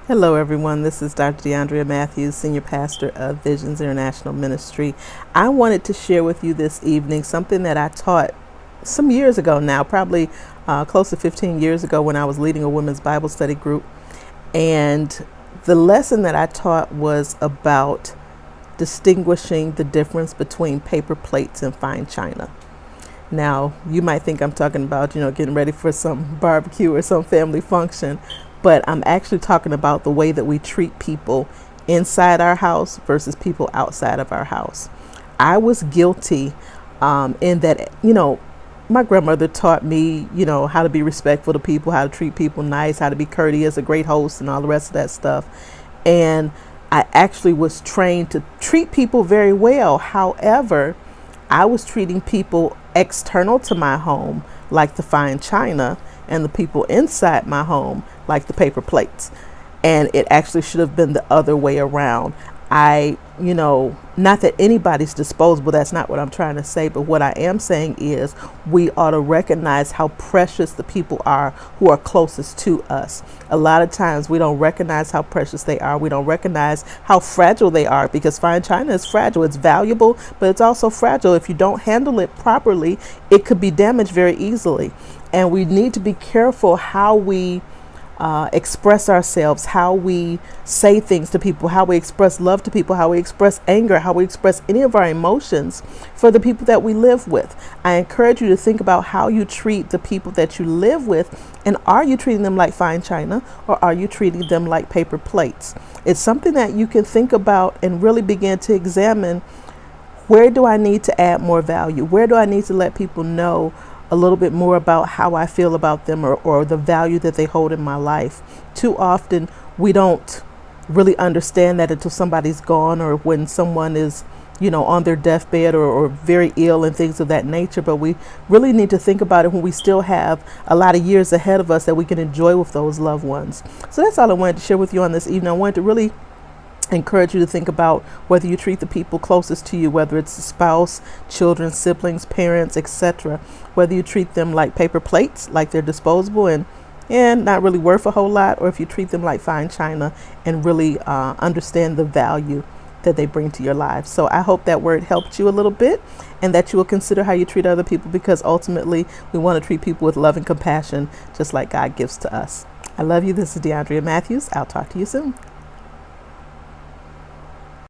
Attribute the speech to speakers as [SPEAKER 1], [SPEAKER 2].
[SPEAKER 1] Hello, everyone. This is Dr. DeAndrea Matthews, Senior Pastor of Visions International Ministry. I wanted to share with you this evening something that I taught some years ago now, probably close to 15 years ago when I was leading a women's Bible study group. And the lesson that I taught was about distinguishing the difference between paper plates and fine china. Now, you might think I'm talking about, getting ready for some barbecue or some family function, but I'm actually talking about the way that we treat people inside our house versus people outside of our house. I was guilty in that, my grandmother taught me, how to be respectful to people, how to treat people nice, how to be courteous, a great host, and all the rest of that stuff. And I actually was trained to treat people very well. However, I was treating people external to my home like the fine china and the people inside my home like the paper plates. And it actually should have been the other way around. Not that anybody's disposable, that's not what I'm trying to say, but what I am saying is we ought to recognize how precious the people are who are closest to us. A lot of times we don't recognize how precious they are. We don't recognize how fragile they are, because fine china is fragile. It's valuable, but it's also fragile. If you don't handle it properly, it could be damaged very easily. And we need to be careful how we express ourselves, how we say things to people, how we express love to people, how we express anger, how we express any of our emotions for the people that we live with. I encourage you to think about how you treat the people that you live with, and are you treating them like fine china or are you treating them like paper plates? It's something that you can think about and really begin to examine. Where do I need to add more value? Where do I need to let people know a little bit more about how I feel about them, or the value that they hold in my life? Too often we don't really understand that until somebody's gone, or when someone is, on their deathbed or very ill and things of that nature. But we really need to think about it when we still have a lot of years ahead of us that we can enjoy with those loved ones. So that's all I wanted to share with you on this evening. I wanted to really encourage you to think about whether you treat the people closest to you, whether it's a spouse, children, siblings, parents, etc., whether you treat them like paper plates, like they're disposable and not really worth a whole lot, or if you treat them like fine china and really understand the value that they bring to your lives. So I hope that word helped you a little bit, and that you will consider how you treat other people, because ultimately we want to treat people with love and compassion just like God gives to us. I love you. This is DeAndrea Matthews. I'll talk to you soon.